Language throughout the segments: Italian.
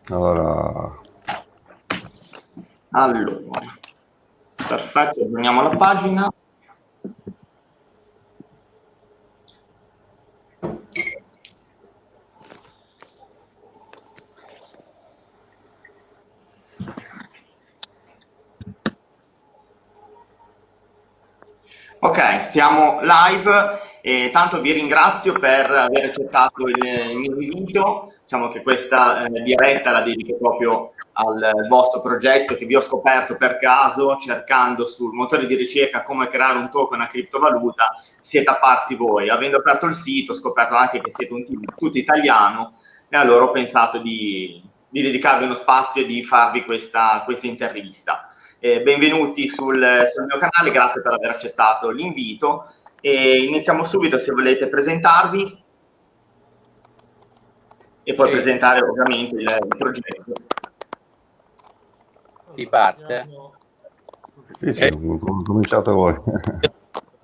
Allora, Perfetto, aggiorniamo la pagina. Ok, siamo live e tanto vi ringrazio per aver accettato il mio invito. Diciamo che questa diretta la dedico proprio al vostro progetto che vi ho scoperto per caso cercando sul motore di ricerca come creare un token a criptovaluta. Siete apparsi voi. Avendo aperto il sito ho scoperto anche che siete un team tutto italiano e allora ho pensato di dedicarvi uno spazio e di farvi questa intervista. Benvenuti sul mio canale, grazie per aver accettato l'invito e iniziamo subito se volete presentarvi e poi presentare ovviamente il progetto. Di parte? sì, cominciate voi.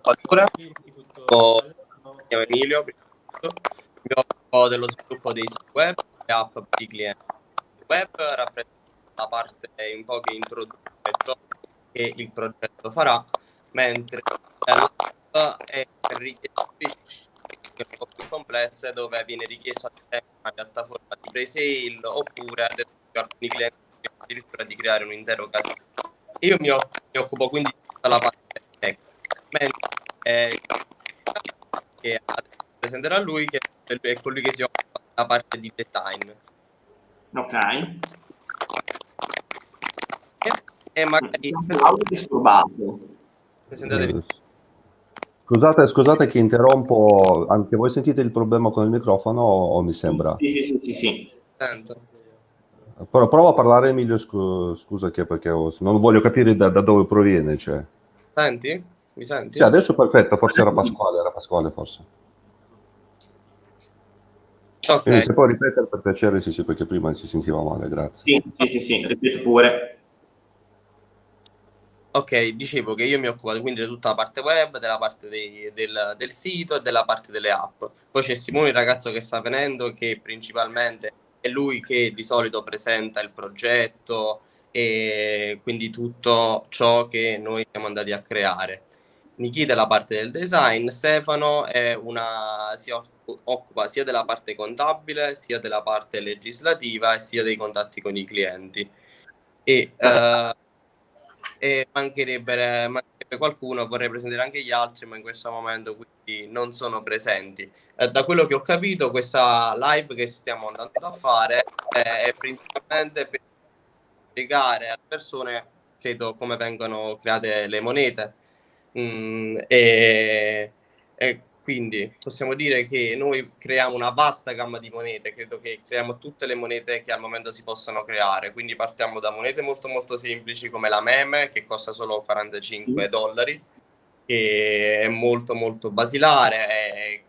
Allora, mi chiamo Emilio, mi occupo dello sviluppo dei siti web e app per i clienti. Il web rappresenta la parte un po' che introduce ciò che il progetto farà, mentre l'app è richiesta un po' più complesse dove viene richiesto una piattaforma di pre-sale oppure ad esempio alcuni clienti addirittura di creare un intero casino. Io mi occupo quindi di tutta la parte tecnica, mentre che presenterà lui, che è colui che si occupa della parte di design. Ok. E magari l'audio disturbato. presentatevi. Scusate che interrompo, anche voi sentite il problema con il microfono o mi sembra? Sì. Sento. Però prova a parlare Emilio, scusa che perché non voglio capire da dove proviene. Cioè. Senti? Mi senti? Sì, adesso è perfetto, forse era Pasquale forse. Ok. Quindi se puoi ripetere per piacere, sì, perché prima si sentiva male, grazie. Sì, ripeto pure. Ok, dicevo che io mi occupo quindi di tutta la parte web, della parte del sito e della parte delle app. Poi c'è Simone, il ragazzo che sta venendo, che principalmente è lui che di solito presenta il progetto e quindi tutto ciò che noi siamo andati a creare. Nikita è la parte del design, Stefano si occupa sia della parte contabile, sia della parte legislativa e sia dei contatti con i clienti. E mancherebbe qualcuno, vorrei presentare anche gli altri, ma in questo momento quindi non sono presenti. Da quello che ho capito, questa live che stiamo andando a fare è principalmente per spiegare alle persone, credo, come vengono create le monete. E quindi possiamo dire che noi creiamo una vasta gamma di monete, credo che creiamo tutte le monete che al momento si possono creare, quindi partiamo da monete molto molto semplici come la meme che costa solo $45, che è molto molto basilare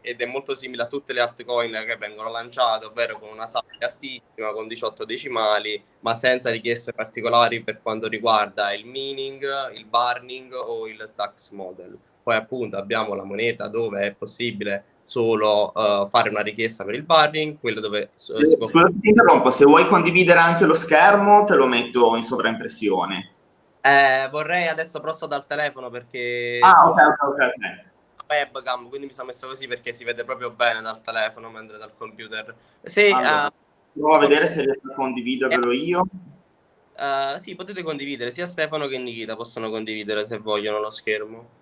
ed è molto simile a tutte le altcoin che vengono lanciate, ovvero con una sabbia altissima, con 18 decimali, ma senza richieste particolari per quanto riguarda il mining, il burning o il tax model. Poi appunto abbiamo la moneta dove è possibile solo fare una richiesta per il burning, quello dove si può... Scusa se ti interrompo, se vuoi condividere anche lo schermo te lo metto in sovraimpressione. Vorrei adesso però sto dal telefono perché Ok. webcam, quindi mi sono messo così perché si vede proprio bene dal telefono mentre dal computer. Allora, provo a vedere se riesco a condividervelo io. Sì, potete condividere, sia Stefano che Nikita possono condividere se vogliono lo schermo.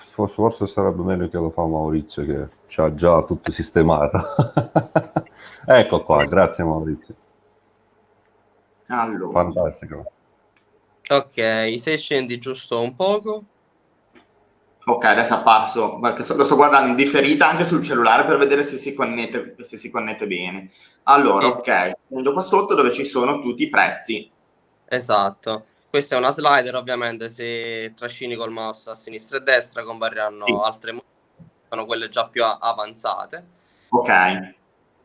Forse sarebbe meglio che lo fa Maurizio che c'ha già tutto sistemato. Ecco qua, grazie Maurizio. Allora. Fantastico. Ok, se scendi giusto un poco. Ok, adesso è apparso, lo sto guardando in differita anche sul cellulare per vedere se si connette bene. Allora, ok, prendo qua sotto dove ci sono tutti i prezzi. Esatto. Questa è una slider, ovviamente se trascini col mouse a sinistra e a destra compariranno altre monete, sono quelle già più avanzate. Ok.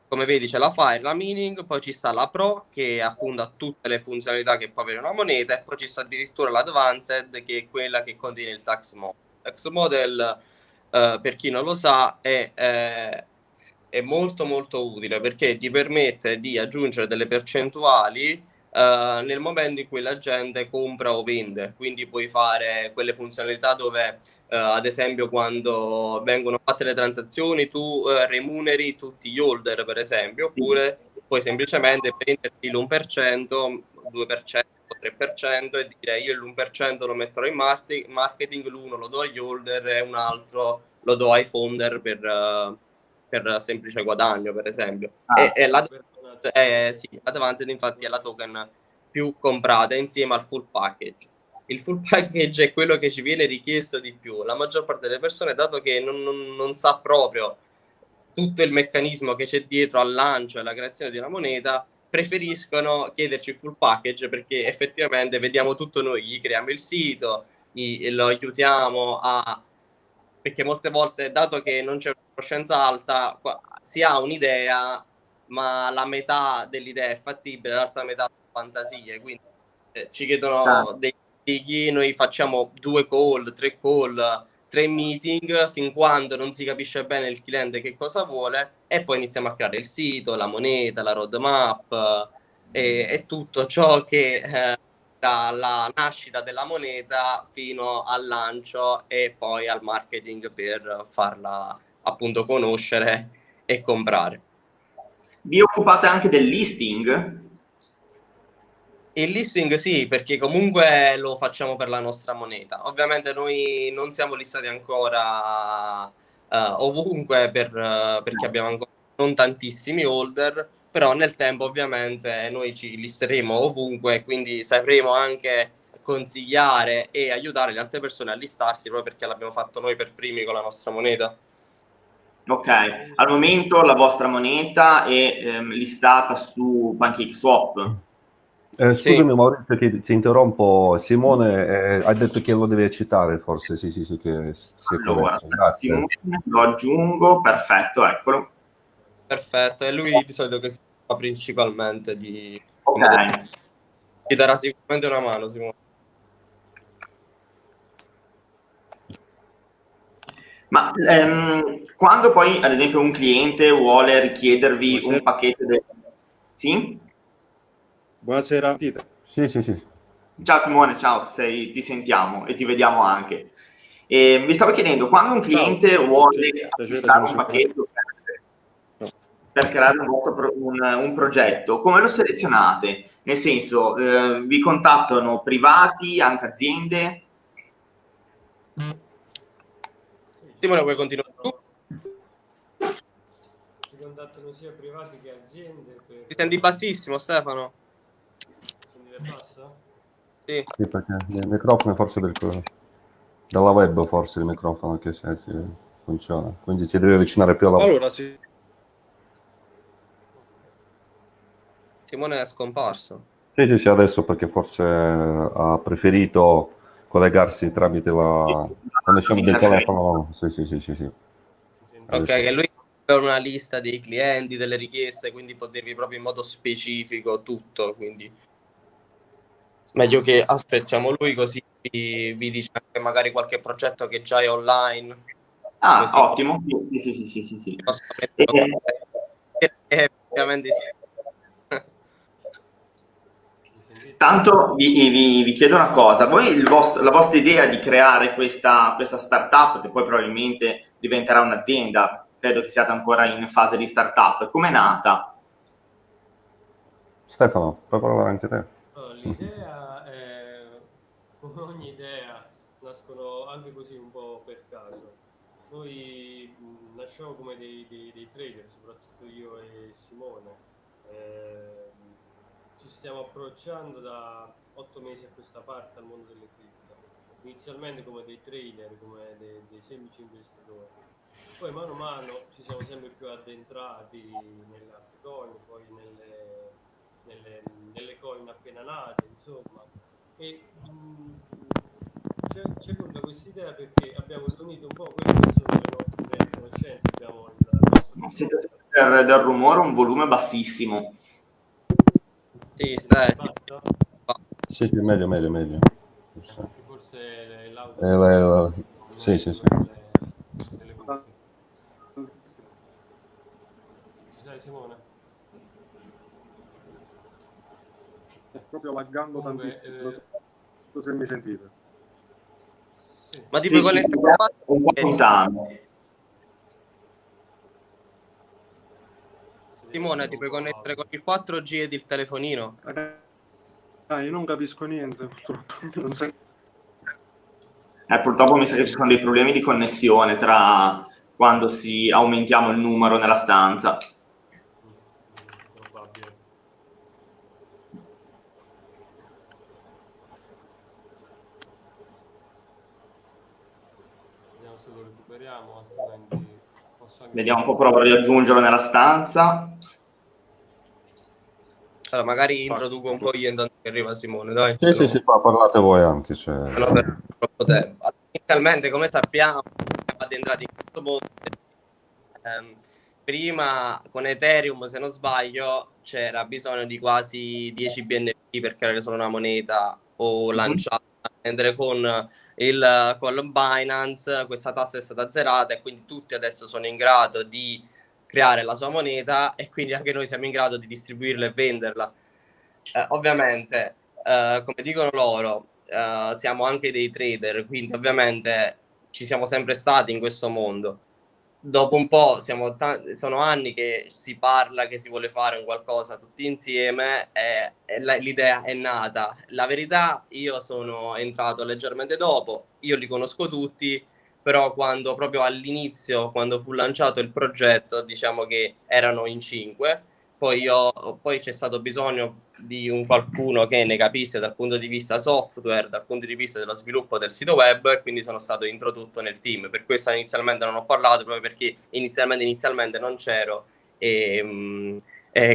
Come vedi c'è la Fire, la Mining, poi ci sta la Pro che appunto ha tutte le funzionalità che può avere una moneta e poi ci sta addirittura l'Advanced che è quella che contiene il tax model. Per chi non lo sa è molto molto utile perché ti permette di aggiungere delle percentuali nel momento in cui la gente compra o vende, quindi puoi fare quelle funzionalità dove ad esempio quando vengono fatte le transazioni tu remuneri tutti gli holder per esempio, Sì. oppure puoi semplicemente prenderti l'1%, 2%, 3% e dire io l'1% lo metterò in marketing, l'1 lo do agli holder e un altro lo do ai founder per semplice guadagno, per esempio. E l'Advanced infatti è la token più comprata insieme al full package. Il full package è quello che ci viene richiesto di più. La maggior parte delle persone, dato che non sa proprio tutto il meccanismo che c'è dietro al lancio e alla creazione di una moneta, preferiscono chiederci il full package perché effettivamente vediamo tutto noi, gli creiamo il sito, lo aiutiamo a... perché molte volte, dato che non c'è una conoscenza alta, si ha un'idea, ma la metà dell'idea è fattibile, l'altra metà sono fantasie, quindi ci chiedono dei consigli, noi facciamo 2 call, 3 call, 3 meeting, fin quando non si capisce bene il cliente che cosa vuole, e poi iniziamo a creare il sito, la moneta, la roadmap e tutto ciò che dalla nascita della moneta fino al lancio e poi al marketing per farla appunto conoscere e comprare. Vi occupate anche del listing? Il listing sì, perché comunque lo facciamo per la nostra moneta. Ovviamente noi non siamo listati ancora ovunque perché abbiamo ancora non tantissimi holder, però nel tempo ovviamente noi ci listeremo ovunque, quindi sapremo anche consigliare e aiutare le altre persone a listarsi proprio perché l'abbiamo fatto noi per primi con la nostra moneta. Ok, al momento la vostra moneta è listata su PancakeSwap. Scusami Maurizio che ti interrompo, Simone ha detto che lo deve citare forse, sì, che si è Allora, connesso, grazie. Simone, lo aggiungo, perfetto, eccolo. Perfetto, e lui di solito che si occupa principalmente di Ok, ti darà sicuramente una mano, Simone. ma quando poi ad esempio un cliente vuole richiedervi Buonasera. un pacchetto Sì? Buonasera. Sì. Ciao Simone, ciao, ti sentiamo e ti vediamo anche. E vi stavo chiedendo, quando un cliente vuole acquistare un pacchetto per creare un progetto, come lo selezionate? Nel senso, vi contattano privati, anche aziende? Simone, vuoi continuare tu? Ci contattano sia privati che aziende. Ti senti bassissimo, Stefano? Sentite basso? Sì. Sì, perché il microfono è forse dalla web forse il microfono che funziona, quindi si deve avvicinare più alla Allora, sì. Simone è scomparso. Sì, adesso perché forse ha preferito collegarsi tramite la connessione del telefono. Sì. Ok, che lui ha una lista dei clienti, delle richieste, quindi può dirvi proprio in modo specifico tutto, quindi meglio che aspettiamo lui così vi dice anche magari qualche progetto che già è online. Ah, Così ottimo, sì. Ovviamente sì. Tanto vi chiedo una cosa, voi la vostra idea di creare questa startup, che poi probabilmente diventerà un'azienda, credo che siate ancora in fase di startup, com'è nata? Stefano, puoi parlare anche te? L'idea è, come ogni idea, nascono anche così un po' per caso. Noi nasciamo come dei trader, soprattutto io e Simone. Ci stiamo approcciando da 8 mesi a questa parte al mondo delle cripto, inizialmente come dei trader, come dei semplici investitori, poi mano a mano ci siamo sempre più addentrati nelle altcoin, poi nelle coin appena nate, insomma, e c'è venuta questa idea perché abbiamo riunito un po' quelle che sono le nostre conoscenze, abbiamo il nostro... Sento del rumore, un volume bassissimo. Sì, stai. Basta? Sì, meglio. Perché forse l'audio... Sì. delle cuffie. Vai Simone. Sto proprio laggando Comunque, tantissimo. Non so se mi sentite. sì. Ma ti Sì, puoi sì, connettere un po' lontano. Simone, ti puoi connettere con il 4G ed il telefonino? Io non capisco niente, purtroppo. Non so. Purtroppo mi sa che ci sono dei problemi di connessione tra quando aumentiamo il numero nella stanza. Probabile. Vediamo se lo recuperiamo, altrimenti posso anche... Vediamo un po', provo a riaggiungerlo nella stanza. Allora, magari introduco un po' io intanto che arriva Simone, dai. Sì, sì, sì, parlate voi anche. Cioè... Non per troppo tempo. Allora, inizialmente, come sappiamo, siamo addentrati in questo mondo. Prima con Ethereum, se non sbaglio, c'era bisogno di quasi 10 BNB per creare solo una moneta o lanciarla, mentre con Binance questa tassa è stata azzerata e quindi tutti adesso sono in grado di creare la sua moneta e quindi anche noi siamo in grado di distribuirla e venderla. Ovviamente, come dicono loro, siamo anche dei trader, quindi ovviamente ci siamo sempre stati in questo mondo. Dopo un po' sono anni che si parla che si vuole fare un qualcosa tutti insieme e l'idea è nata. La verità, io sono entrato leggermente dopo, io li conosco tutti, però quando proprio all'inizio, quando fu lanciato il progetto, diciamo che erano in 5. Poi c'è stato bisogno di un qualcuno che ne capisse dal punto di vista software, dal punto di vista dello sviluppo del sito web, e quindi sono stato introdotto nel team. Per questo inizialmente non ho parlato, proprio perché inizialmente non c'ero e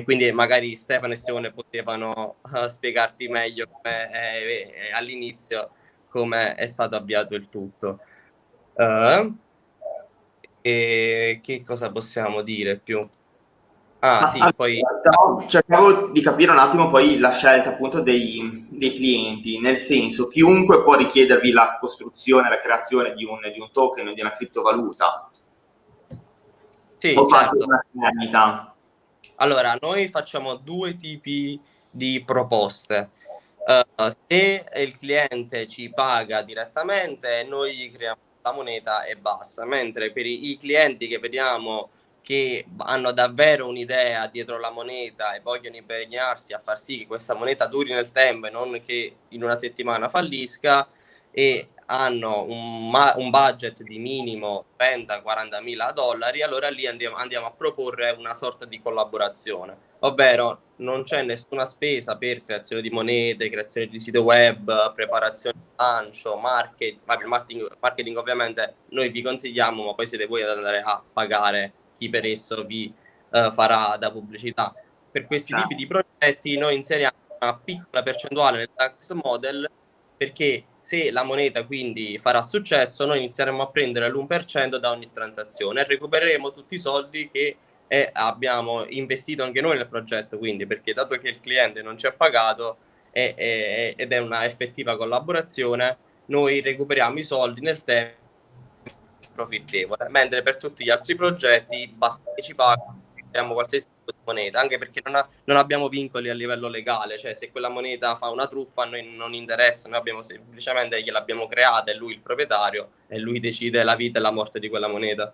quindi magari Stefano e Simone potevano spiegarti meglio all'inizio come è stato avviato il tutto. E che cosa possiamo dire più? Sì, poi Cercavo di capire un attimo poi la scelta appunto dei clienti, nel senso chiunque può richiedervi la costruzione, la creazione di un token, di una criptovaluta. sì, O fate certo. una finalità. Allora, noi facciamo due tipi di proposte. Se il cliente ci paga direttamente, noi gli creiamo la moneta e basta, mentre per i clienti che vediamo che hanno davvero un'idea dietro la moneta e vogliono impegnarsi a far sì che questa moneta duri nel tempo e non che in una settimana fallisca, e hanno un budget di minimo 30-40 mila dollari, allora lì andiamo a proporre una sorta di collaborazione, ovvero non c'è nessuna spesa per creazione di monete, creazione di sito web, preparazione di lancio, marketing ovviamente noi vi consigliamo, ma poi siete voi ad andare a pagare chi per esso vi farà da pubblicità. Per questi tipi di progetti noi inseriamo una piccola percentuale nel tax model, perché se la moneta quindi farà successo, noi inizieremo a prendere l'1% da ogni transazione e recupereremo tutti i soldi che abbiamo investito anche noi nel progetto, quindi, perché dato che il cliente non ci ha pagato ed è una effettiva collaborazione, noi recuperiamo i soldi nel tempo profittevole, mentre per tutti gli altri progetti basta che ci paghiamo qualsiasi tipo di moneta, anche perché non abbiamo vincoli a livello legale, cioè se quella moneta fa una truffa a noi non interessa, noi abbiamo semplicemente gliel'abbiamo creata, è lui il proprietario e lui decide la vita e la morte di quella moneta.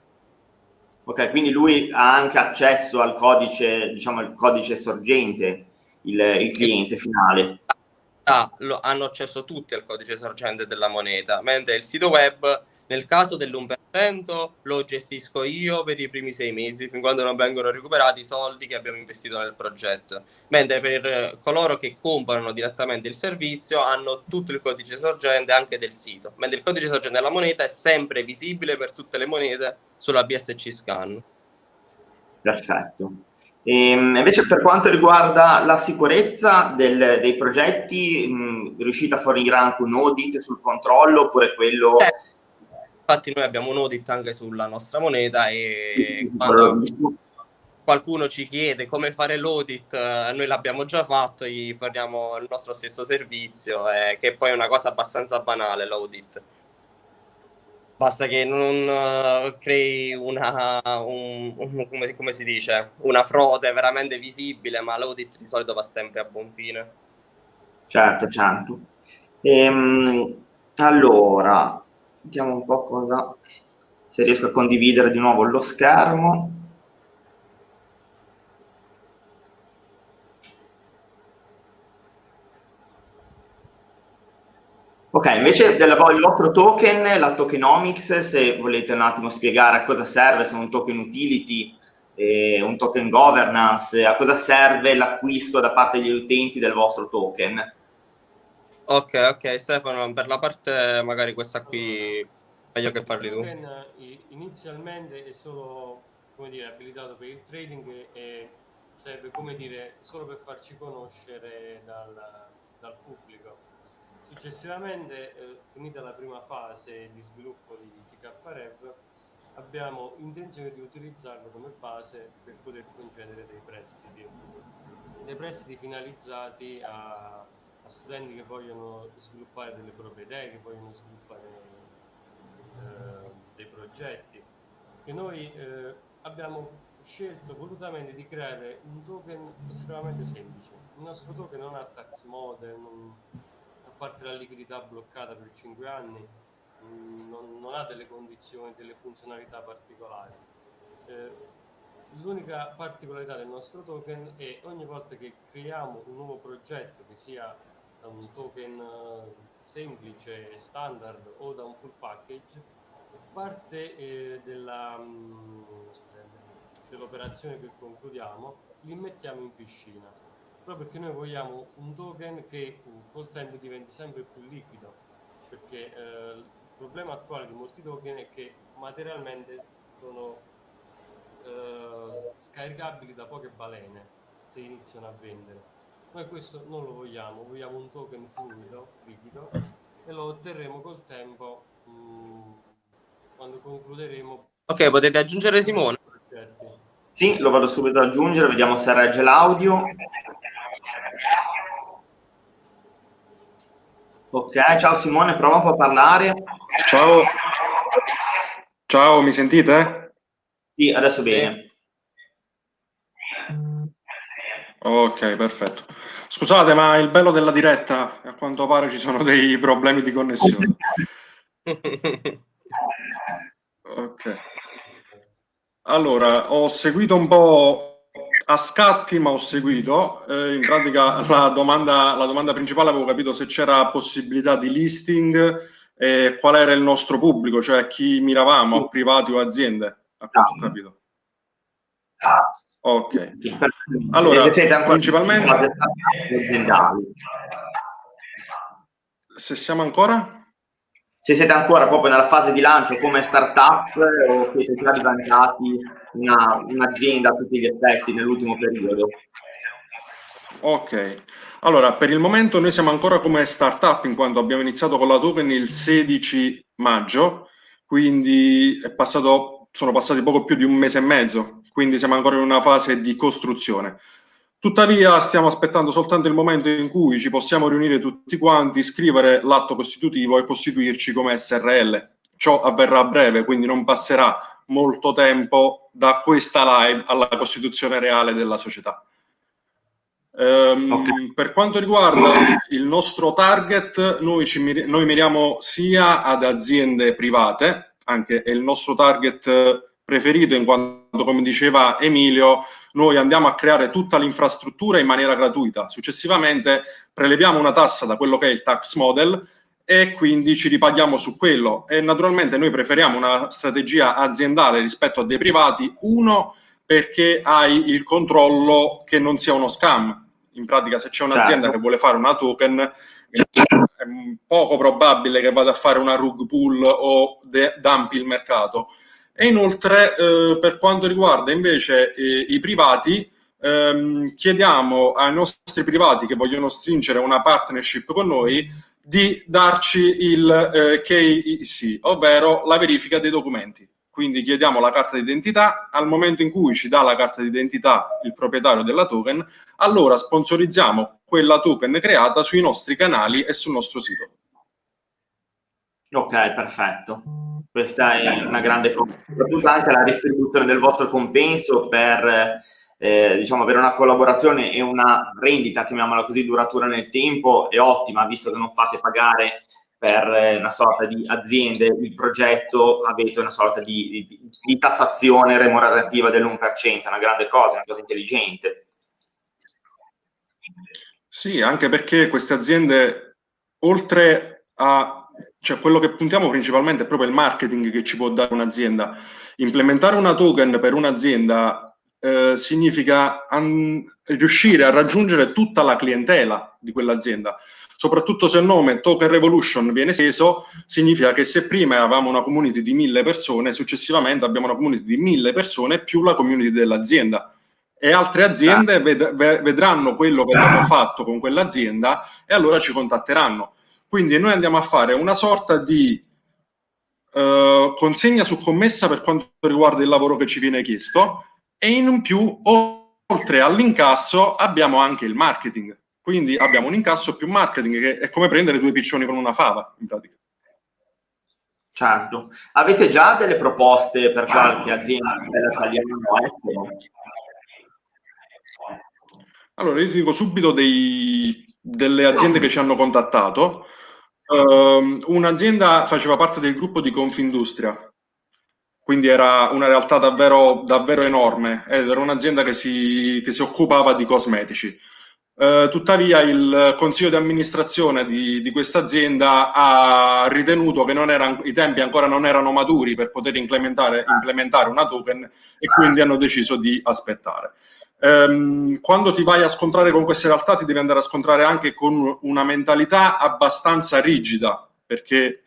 Ok, quindi lui ha anche accesso al codice, diciamo il codice sorgente, il cliente finale. Hanno accesso tutti al codice sorgente della moneta, mentre il sito web, nel caso dell'1%, lo gestisco io per i primi 6 mesi, fin quando non vengono recuperati i soldi che abbiamo investito nel progetto. Mentre per coloro che comprano direttamente il servizio hanno tutto il codice sorgente anche del sito, mentre il codice sorgente della moneta è sempre visibile per tutte le monete sulla BSC Scan. Perfetto. Invece per quanto riguarda la sicurezza dei progetti, riuscite a fornire anche un audit sul controllo oppure quello... Infatti noi abbiamo un audit anche sulla nostra moneta e quando qualcuno ci chiede come fare l'audit, noi l'abbiamo già fatto, gli forniamo il nostro stesso servizio, che poi è una cosa abbastanza banale l'audit. Basta che non crei come si dice, una frode veramente visibile, ma l'audit di solito va sempre a buon fine. Certo, certo. Allora, vediamo un po' cosa, se riesco a condividere di nuovo lo schermo. Ok, invece del vostro token, la tokenomics, se volete un attimo spiegare a cosa serve, se è un token utility, un token governance, a cosa serve l'acquisto da parte degli utenti del vostro token. Ok, Stefano, per la parte magari questa qui, meglio che parli tu. Il token inizialmente è solo, come dire, abilitato per il trading e serve, come dire, solo per farci conoscere dal pubblico. Successivamente, finita la prima fase di sviluppo di TKRev, abbiamo intenzione di utilizzarlo come base per poter concedere dei prestiti finalizzati a studenti che vogliono sviluppare delle proprie idee, che vogliono sviluppare dei progetti. Che noi abbiamo scelto volutamente di creare un token estremamente semplice. Il nostro token non ha tax model, a parte la liquidità bloccata per 5 anni, non ha delle condizioni, delle funzionalità particolari. L'unica particolarità del nostro token è ogni volta che creiamo un nuovo progetto, che sia da un token semplice, standard o da un full package, parte dell'operazione che concludiamo li mettiamo in piscina, proprio perché noi vogliamo un token che col tempo diventi sempre più liquido, perché il problema attuale di molti token è che materialmente sono scaricabili da poche balene se iniziano a vendere. Noi questo non lo vogliamo, vogliamo un token fluido, liquido, e lo otterremo col tempo quando concluderemo. Ok, potete aggiungere Simone? Sì, lo vado subito ad aggiungere, vediamo se regge l'audio. Ok, ciao Simone, prova un po' a parlare. Ciao. Ciao, mi sentite? Sì, adesso bene. Ok, perfetto. Scusate, ma il bello della diretta, a quanto pare ci sono dei problemi di connessione. Ok. Allora, ho seguito un po' a scatti, ma ho seguito. In pratica la domanda principale avevo capito se c'era possibilità di listing e qual era il nostro pubblico, cioè a chi miravamo, a privati o aziende, a quanto ho capito. Ok. Allora, se siete ancora principalmente... aziendali. Se siamo ancora? Se siete ancora proprio nella fase di lancio come startup o siete già diventati un'azienda a tutti gli effetti nell'ultimo periodo? Ok, allora per il momento noi siamo ancora come startup in quanto abbiamo iniziato con la token il 16 maggio, quindi sono passati poco più di un mese e mezzo, quindi siamo ancora in una fase di costruzione. Tuttavia stiamo aspettando soltanto il momento in cui ci possiamo riunire tutti quanti, scrivere l'atto costitutivo e costituirci come SRL. Ciò avverrà a breve, quindi non passerà molto tempo da questa live alla costituzione reale della società. Per quanto riguarda il nostro target, noi miriamo sia ad aziende private, anche è il nostro target preferito in quanto, come diceva Emilio, noi andiamo a creare tutta l'infrastruttura in maniera gratuita. Successivamente preleviamo una tassa da quello che è il tax model e quindi ci ripaghiamo su quello. E naturalmente noi preferiamo una strategia aziendale rispetto a dei privati, uno perché hai il controllo che non sia uno scam. In pratica, se c'è un'azienda che vuole fare una token, è poco probabile che vada a fare una rug pull o dumpi il mercato. E inoltre, per quanto riguarda invece i privati, chiediamo ai nostri privati che vogliono stringere una partnership con noi di darci il KYC, ovvero la verifica dei documenti. Quindi chiediamo la carta d'identità, al momento in cui ci dà la carta d'identità il proprietario della token, allora sponsorizziamo quella token creata sui nostri canali e sul nostro sito. Ok, perfetto. Questa è una grande cosa, soprattutto anche la distribuzione del vostro compenso per diciamo avere una collaborazione e una rendita, chiamiamola così, duratura nel tempo è ottima, visto che non fate pagare per una sorta di aziende il progetto, avete una sorta di tassazione remunerativa dell'1%, è una grande cosa, una cosa intelligente. Sì, anche perché queste aziende, oltre a... cioè quello che puntiamo principalmente è proprio il marketing che ci può dare un'azienda. Implementare una token per un'azienda significa riuscire a raggiungere tutta la clientela di quell'azienda. Soprattutto se il nome Token Revolution viene esteso, significa che se prima avevamo una community di 1000 persone, successivamente abbiamo una community di 1000 persone più la community dell'azienda. E altre aziende vedranno quello che abbiamo fatto con quell'azienda e allora ci contatteranno. Quindi noi andiamo a fare una sorta di consegna su commessa per quanto riguarda il lavoro che ci viene chiesto, e in più, oltre all'incasso, abbiamo anche il marketing. Quindi abbiamo un incasso più marketing, che è come prendere due piccioni con una fava, in pratica. Certo. Avete già delle proposte per qualche azienda italiana o estera? Allora, io ti dico subito delle aziende che ci hanno contattato. Un'azienda faceva parte del gruppo di Confindustria, quindi era una realtà davvero, davvero enorme, ed era un'azienda che si occupava di cosmetici. Tuttavia il consiglio di amministrazione di questa azienda ha ritenuto che i tempi ancora non erano maturi per poter implementare una token, e quindi hanno deciso di aspettare. Quando ti vai a scontrare con queste realtà ti devi andare a scontrare anche con una mentalità abbastanza rigida, perché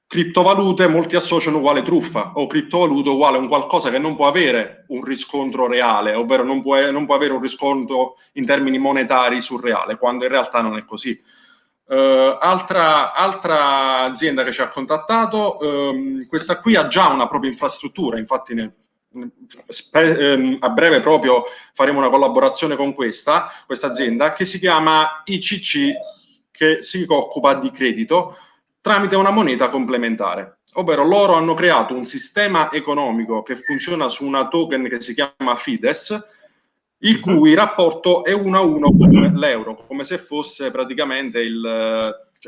criptovalute molti associano uguale truffa, o criptovaluta uguale un qualcosa che non può avere un riscontro reale, ovvero non può avere un riscontro in termini monetari sul reale, quando in realtà non è così. Altra azienda che ci ha contattato, questa qui ha già una propria infrastruttura, infatti a breve proprio faremo una collaborazione con questa azienda che si chiama ICC, che si occupa di credito tramite una moneta complementare, ovvero loro hanno creato un sistema economico che funziona su una token che si chiama Fides, il cui rapporto è 1 a 1 con l'euro, come se fosse praticamente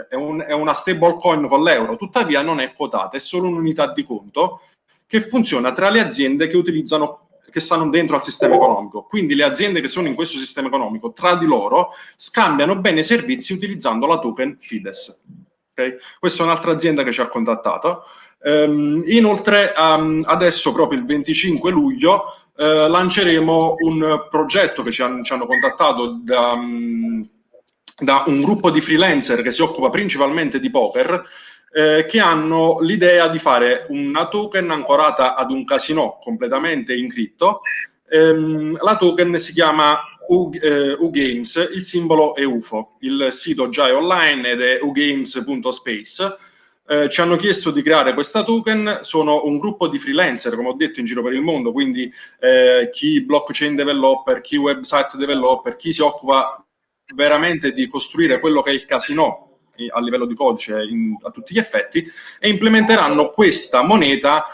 è una stablecoin con l'euro, tuttavia non è quotata, è solo un'unità di conto che funziona tra le aziende che stanno dentro al sistema economico. Quindi le aziende che sono in questo sistema economico tra di loro scambiano bene i servizi utilizzando la token Fides. Okay? Questa è un'altra azienda che ci ha contattato. Inoltre adesso proprio il 25 luglio lanceremo un progetto che ci hanno contattato da un gruppo di freelancer che si occupa principalmente di poker, che hanno l'idea di fare una token ancorata ad un casino completamente in cripto. La token si chiama UGames, il simbolo è UFO, il sito già è online ed è ugames.space. Ci hanno chiesto di creare questa token, sono un gruppo di freelancer, come ho detto, in giro per il mondo, quindi chi blockchain developer, chi website developer, chi si occupa veramente di costruire quello che è il casino a livello di codice a tutti gli effetti, e implementeranno questa moneta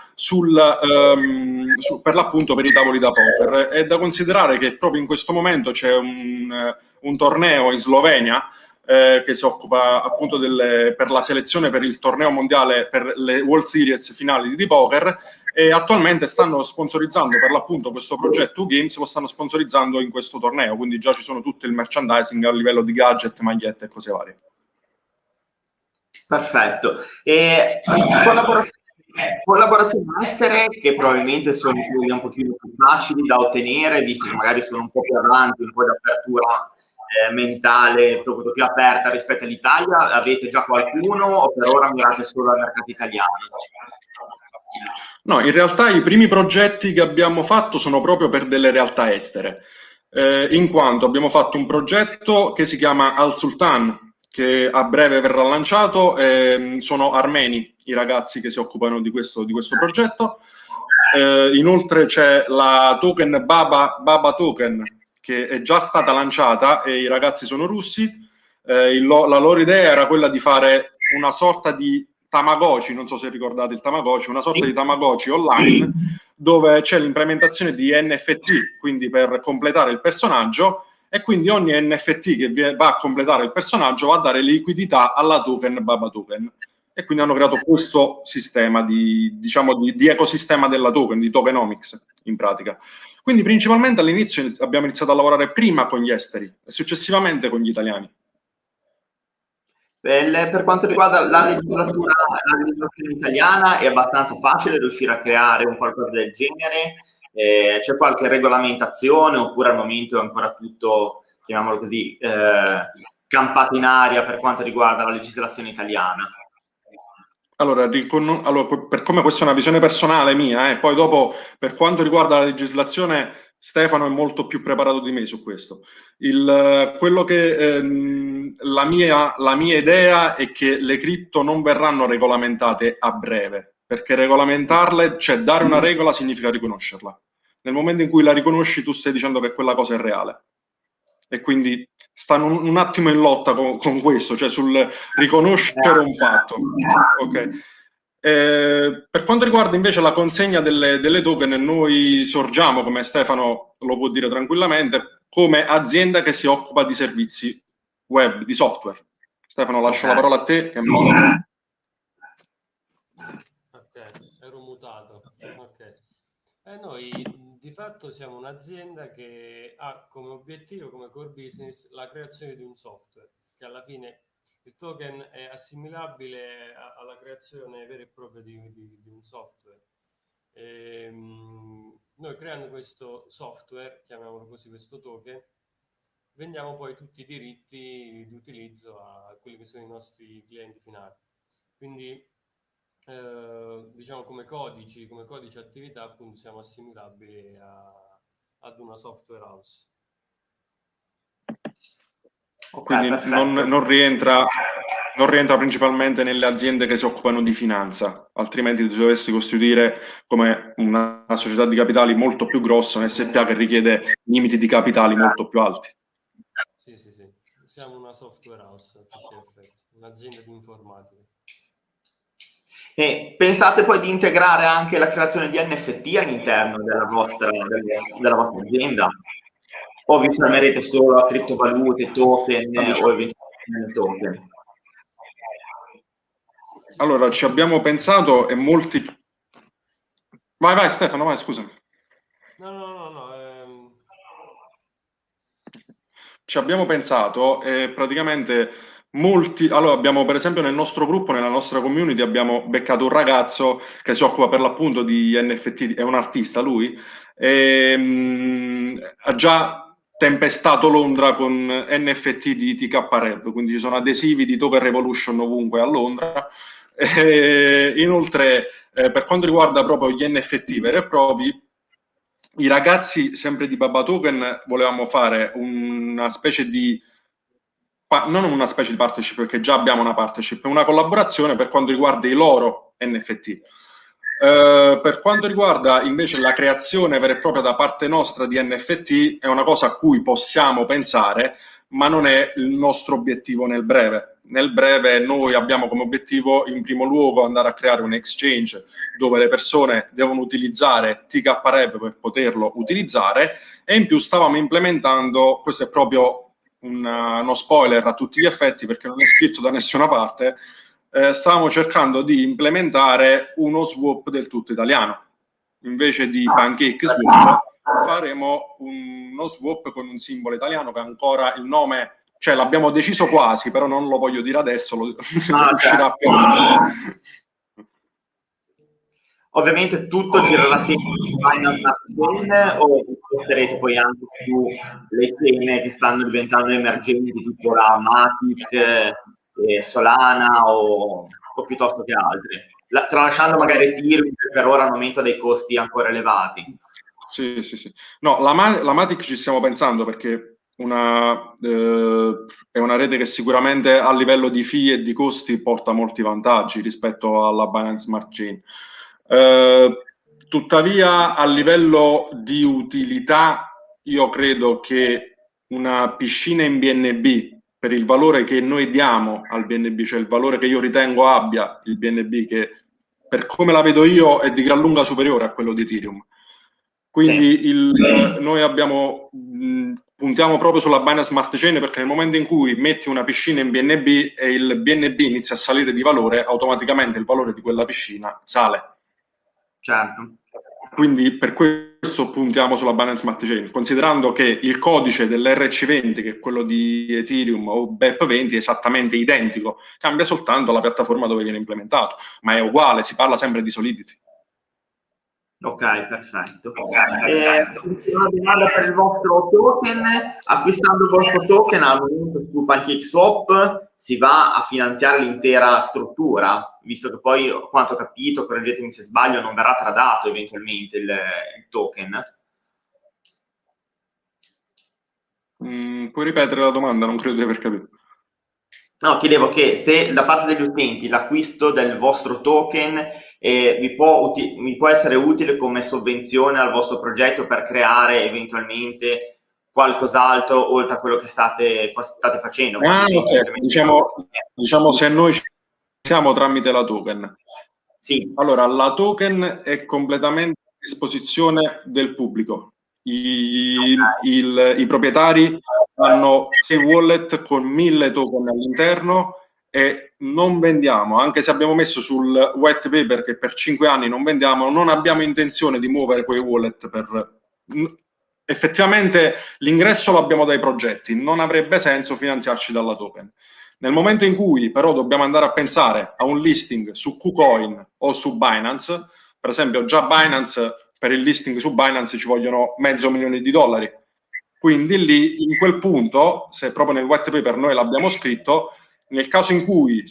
per l'appunto per i tavoli da poker. È da considerare che proprio in questo momento c'è un torneo in Slovenia che si occupa appunto per la selezione per il torneo mondiale per le World Series finali di poker, e attualmente stanno sponsorizzando per l'appunto questo progetto Games, lo stanno sponsorizzando in questo torneo, quindi già ci sono tutto il merchandising a livello di gadget, magliette e cose varie. Perfetto. E collaborazioni estere che probabilmente sono un pochino più facili da ottenere, visto che magari sono un po' più avanti, un po' di apertura mentale, proprio più aperta rispetto all'Italia. Avete già qualcuno o per ora mirate solo al mercato italiano? No, in realtà i primi progetti che abbiamo fatto sono proprio per delle realtà estere, in quanto abbiamo fatto un progetto che si chiama Al Sultan, che a breve verrà lanciato. Sono armeni i ragazzi che si occupano di questo progetto. Inoltre c'è la token Baba Token, che è già stata lanciata, e i ragazzi sono russi. La loro idea era quella di fare una sorta di Tamagotchi, non so se ricordate il Tamagotchi, una sorta di Tamagotchi online dove c'è l'implementazione di NFT, quindi per completare il personaggio, e quindi ogni NFT che va a completare il personaggio va a dare liquidità alla token Baba Token. E quindi hanno creato questo sistema di ecosistema della token, di tokenomics in pratica. Quindi principalmente all'inizio abbiamo iniziato a lavorare prima con gli esteri e successivamente con gli italiani. Per quanto riguarda la legislazione italiana, è abbastanza facile riuscire a creare un qualcosa del genere? C'è qualche regolamentazione oppure al momento è ancora tutto, chiamiamolo così, campato in aria per quanto riguarda la legislazione italiana? Allora, per come questa è una visione personale mia, poi dopo per quanto riguarda la legislazione Stefano è molto più preparato di me su questo. Quello che la mia idea è che le cripto non verranno regolamentate a breve, perché regolamentarle, cioè dare una regola significa riconoscerla. Nel momento in cui la riconosci tu stai dicendo che quella cosa è reale. E quindi stanno un attimo in lotta con questo, cioè sul riconoscere un fatto. Okay. Per quanto riguarda invece la consegna delle token, noi sorgiamo, come Stefano lo può dire tranquillamente, come azienda che si occupa di servizi web, di software. Stefano, lascio la parola a te. Ok, ero mutato. Ok. Noi di fatto siamo un'azienda che ha come obiettivo, come core business, la creazione di un software, che alla fine il token è assimilabile alla creazione vera e propria di un software. Noi creando questo software, chiamiamolo così, questo token, vendiamo poi tutti i diritti di utilizzo a quelli che sono i nostri clienti finali. Quindi diciamo come codice attività, appunto siamo assimilabili ad una software house. Quindi non rientra principalmente nelle aziende che si occupano di finanza, altrimenti ti dovessi costituire come una società di capitali molto più grossa, un SPA che richiede limiti di capitali molto più alti. Sì, siamo una software house a tutti gli effetti, un'azienda di informatica. E pensate poi di integrare anche la creazione di NFT all'interno della vostra azienda? O vi fermerete solo a criptovalute, token o eventualmente token? Allora, ci abbiamo pensato e molti... Vai Stefano, vai, scusami. No. Ci abbiamo pensato e praticamente molti... Allora, abbiamo per esempio nel nostro gruppo, nella nostra community, abbiamo beccato un ragazzo che si occupa per l'appunto di NFT, è un artista lui, ha già tempestato Londra con NFT di TKRev, quindi ci sono adesivi di Token Revolution ovunque a Londra. Inoltre, per quanto riguarda proprio gli NFT veri e propri, i ragazzi sempre di Baba Token volevamo fare una specie di non una specie di partnership, perché già abbiamo una partnership, una collaborazione per quanto riguarda i loro NFT. Per quanto riguarda invece la creazione vera e propria da parte nostra di NFT, è una cosa a cui possiamo pensare, ma non è il nostro obiettivo nel breve. Nel breve noi abbiamo come obiettivo in primo luogo andare a creare un exchange dove le persone devono utilizzare TKRev per poterlo utilizzare, e in più stavamo implementando, questo è proprio uno spoiler a tutti gli effetti perché non è scritto da nessuna parte, stavamo cercando di implementare uno swap del tutto italiano. Invece di Pancake Swap faremo uno swap con un simbolo italiano che ancora il nome, cioè l'abbiamo deciso quasi, però non lo voglio dire adesso, uscirà più. Ovviamente tutto girerà sempre su Binance Chain, o porterete poi anche sulle chain che stanno diventando emergenti, tipo la Matic, Solana o piuttosto che altre, tralasciando magari Ethereum che per ora al momento ha dei costi ancora elevati. Sì. No, la Matic ci stiamo pensando perché è una rete che sicuramente a livello di fee e di costi porta molti vantaggi rispetto alla Binance Smart Chain. Tuttavia a livello di utilità io credo che una piscina in BNB per il valore che noi diamo al BNB, cioè il valore che io ritengo abbia il BNB, che per come la vedo io è di gran lunga superiore a quello di Ethereum. Quindi noi puntiamo proprio sulla Binance Smart Chain, perché nel momento in cui metti una piscina in BNB e il BNB inizia a salire di valore, automaticamente il valore di quella piscina sale. Certo. Quindi per questo puntiamo sulla Binance Smart Chain, considerando che il codice dell'RC20, che è quello di Ethereum o BEP20, è esattamente identico, cambia soltanto la piattaforma dove viene implementato, ma è uguale, si parla sempre di Solidity. Ok, perfetto. Una domanda per il vostro token. Acquistando il vostro token al momento su PancakeSwap si va a finanziare l'intera struttura, visto che poi, quanto ho capito, correggetemi se sbaglio, non verrà tradato eventualmente il token. Puoi ripetere la domanda? Non credo di aver capito. No, chiedevo che se da parte degli utenti l'acquisto del vostro token vi può essere utile come sovvenzione al vostro progetto per creare eventualmente qualcos'altro oltre a quello che state facendo. Okay. Diciamo se noi ci siamo tramite la token. Sì. Allora, la token è completamente a disposizione del pubblico. I proprietari hanno 6 wallet con 1000 token all'interno e non vendiamo, anche se abbiamo messo sul white paper che per 5 anni non vendiamo, non abbiamo intenzione di muovere quei wallet effettivamente l'ingresso lo abbiamo dai progetti, non avrebbe senso finanziarci dalla token. Nel momento in cui però dobbiamo andare a pensare a un listing su KuCoin o su Binance, per esempio già Binance, per il listing su Binance ci vogliono $500,000. Quindi lì, in quel punto, se proprio nel white paper noi l'abbiamo scritto, nel caso in cui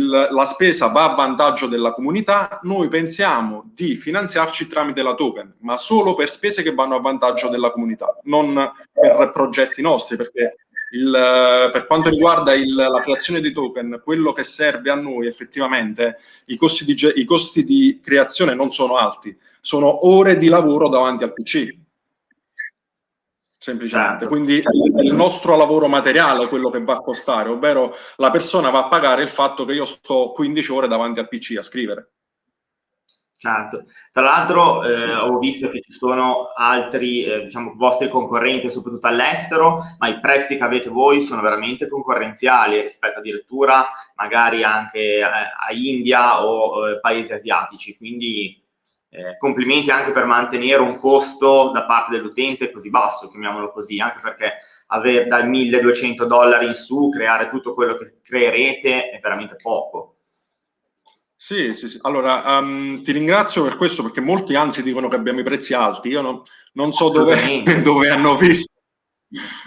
la spesa va a vantaggio della comunità, noi pensiamo di finanziarci tramite la token, ma solo per spese che vanno a vantaggio della comunità, non per progetti nostri, perché per quanto riguarda la creazione di token, quello che serve a noi effettivamente, i costi di creazione non sono alti, sono ore di lavoro davanti al PC. Semplicemente. Certo. Quindi è il nostro lavoro materiale quello che va a costare, ovvero la persona va a pagare il fatto che io sto 15 ore davanti al PC a scrivere. Certo. Tra l'altro ho visto che ci sono altri vostri concorrenti, soprattutto all'estero, ma i prezzi che avete voi sono veramente concorrenziali rispetto addirittura magari anche a India o paesi asiatici, quindi complimenti anche per mantenere un costo da parte dell'utente così basso, chiamiamolo così, anche perché dai $1.200 in su, creare tutto quello che creerete è veramente poco. Sì. Allora, ti ringrazio per questo, perché molti anzi dicono che abbiamo i prezzi alti. Io non so dove hanno visto.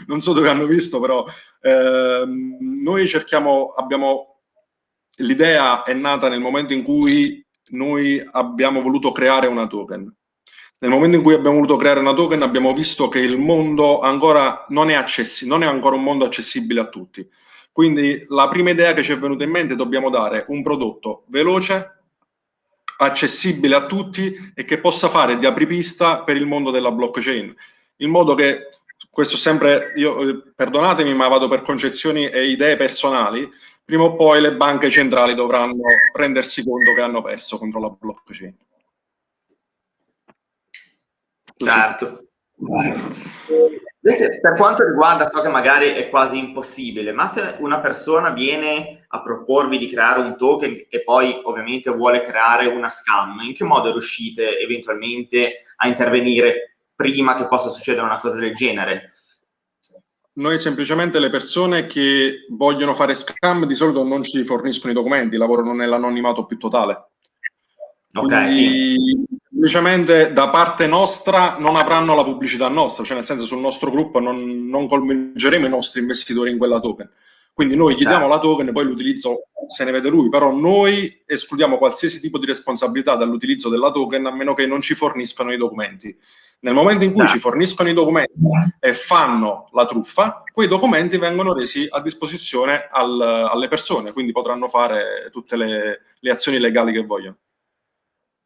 Non so dove hanno visto, però noi l'idea è nata nel momento in cui noi abbiamo voluto creare una token. Nel momento in cui abbiamo voluto creare una token abbiamo visto che il mondo ancora non è ancora un mondo accessibile a tutti. Quindi la prima idea che ci è venuta in mente: dobbiamo dare un prodotto veloce, accessibile a tutti e che possa fare di apripista per il mondo della blockchain, in modo che, questo sempre, io perdonatemi ma vado per concezioni e idee personali, prima o poi le banche centrali dovranno rendersi conto che hanno perso contro la blockchain. Certo. Per quanto riguarda, so che magari è quasi impossibile, ma se una persona viene a proporvi di creare un token e poi ovviamente vuole creare una scam, in che modo riuscite eventualmente a intervenire prima che possa succedere una cosa del genere? Noi semplicemente, le persone che vogliono fare scam di solito non ci forniscono i documenti, lavorano nell'anonimato più totale. Ok, quindi, sì. Semplicemente da parte nostra non avranno la pubblicità nostra, cioè nel senso, sul nostro gruppo non coinvolgeremo i nostri investitori in quella token. Quindi noi gli diamo la token e poi l'utilizzo se ne vede lui, però noi escludiamo qualsiasi tipo di responsabilità dall'utilizzo della token a meno che non ci forniscano i documenti. Nel momento in cui ci forniscono i documenti e fanno la truffa, quei documenti vengono resi a disposizione alle persone, quindi potranno fare tutte le azioni legali che vogliono.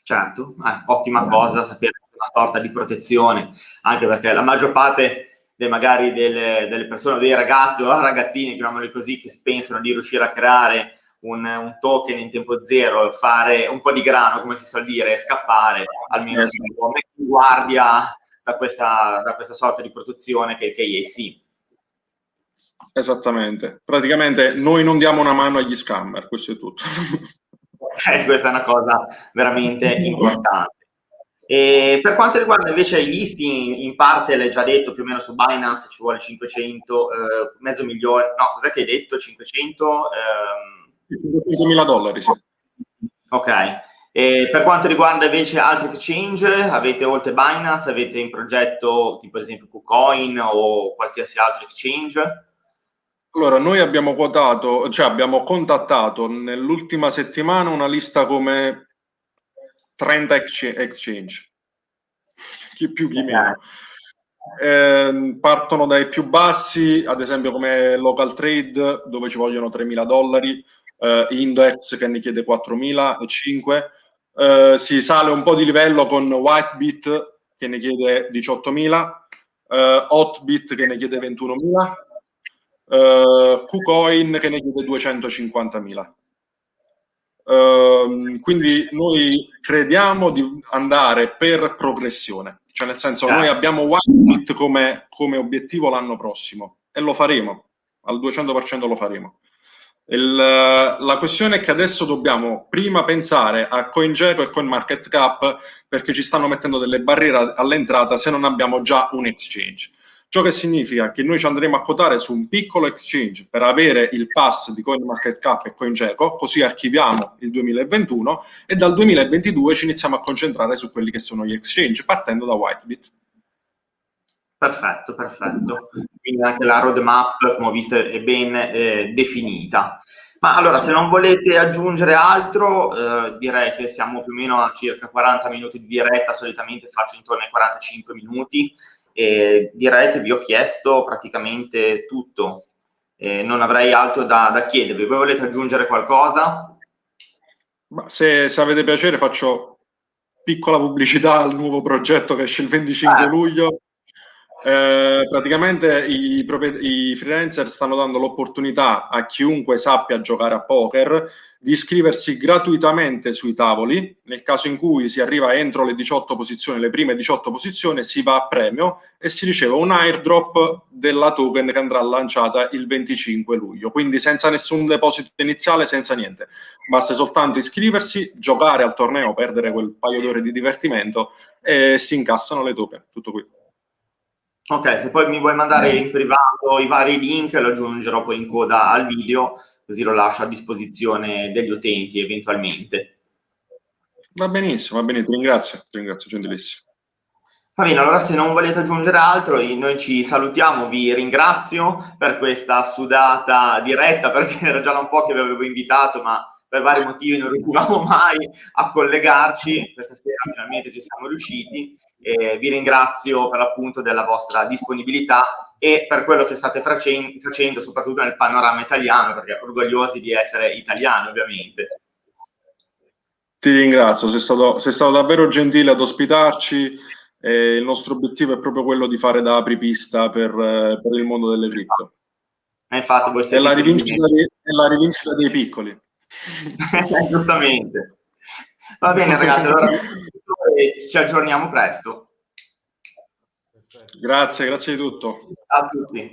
Certo, ottima cosa sapere una sorta di protezione, anche perché la maggior parte magari delle persone, dei ragazzi o ragazzini, chiamiamoli così, che pensano di riuscire a creare un token in tempo zero, fare un po' di grano, come si suol dire, e scappare, almeno si può mettere in guardia da questa sorta di produzione che è EAC. Esattamente. Praticamente noi non diamo una mano agli scammer, questo è tutto. Questa è una cosa veramente importante. E per quanto riguarda invece i listing, in parte l'hai già detto, più o meno su Binance ci vuole 500, mezzo milione, no, cos'è che hai detto? 500? $500.000, sì. Ok. E per quanto riguarda invece altri exchange, avete oltre Binance, avete in progetto tipo ad esempio KuCoin o qualsiasi altro exchange? Allora, noi abbiamo quotato, cioè abbiamo contattato nell'ultima settimana una lista come 30 exchange, chi più chi meno. Partono dai più bassi, ad esempio come Local Trade, dove ci vogliono $3.000, Index che ne chiede 4.005, si sale un po' di livello con Whitebit che ne chiede 18.000, Hotbit che ne chiede 21.000, KuCoin che ne chiede 250.000. Quindi noi crediamo di andare per progressione, cioè nel senso noi abbiamo Whitebit come obiettivo l'anno prossimo e lo faremo, al 200% lo faremo. La questione è che adesso dobbiamo prima pensare a CoinGecko e CoinMarketCap perché ci stanno mettendo delle barriere all'entrata se non abbiamo già un exchange. Ciò che significa che noi ci andremo a quotare su un piccolo exchange per avere il pass di CoinMarketCap e CoinGecko, così archiviamo il 2021 e dal 2022 ci iniziamo a concentrare su quelli che sono gli exchange, partendo da Whitebit. Perfetto. Quindi anche la roadmap, come ho visto, è ben definita. Ma allora, se non volete aggiungere altro, direi che siamo più o meno a circa 40 minuti di diretta, solitamente faccio intorno ai 45 minuti. E direi che vi ho chiesto praticamente tutto, non avrei altro da chiedervi. Voi volete aggiungere qualcosa? Ma se avete piacere faccio piccola pubblicità al nuovo progetto che esce il 25 luglio. Praticamente i freelancer stanno dando l'opportunità a chiunque sappia giocare a poker di iscriversi gratuitamente sui tavoli. Nel caso in cui si arriva entro le 18 posizioni, le prime 18 posizioni, si va a premio e si riceve un airdrop della token che andrà lanciata il 25 luglio. Quindi senza nessun deposito iniziale, senza niente. Basta soltanto iscriversi, giocare al torneo, perdere quel paio d'ore di divertimento e si incassano le token. Tutto qui. Ok, se poi mi vuoi mandare in privato i vari link, lo aggiungerò poi in coda al video, così lo lascio a disposizione degli utenti eventualmente. Va benissimo, ti ringrazio, gentilissimo. Va bene, allora se non volete aggiungere altro, noi ci salutiamo, vi ringrazio per questa sudata diretta, perché era già da un po' che vi avevo invitato, ma per vari motivi non riuscivamo mai a collegarci. Questa sera finalmente ci siamo riusciti. Vi ringrazio per l'appunto della vostra disponibilità e per quello che state facendo, soprattutto nel panorama italiano, perché orgogliosi di essere italiani, ovviamente. Ti ringrazio, sei stato davvero gentile ad ospitarci. Il nostro obiettivo è proprio quello di fare da apripista per il mondo delle cripto. Infatti, voi è la rivincita dei piccoli. Giustamente. Va bene ragazzi, allora ci aggiorniamo presto. Grazie di tutto. Ciao a tutti.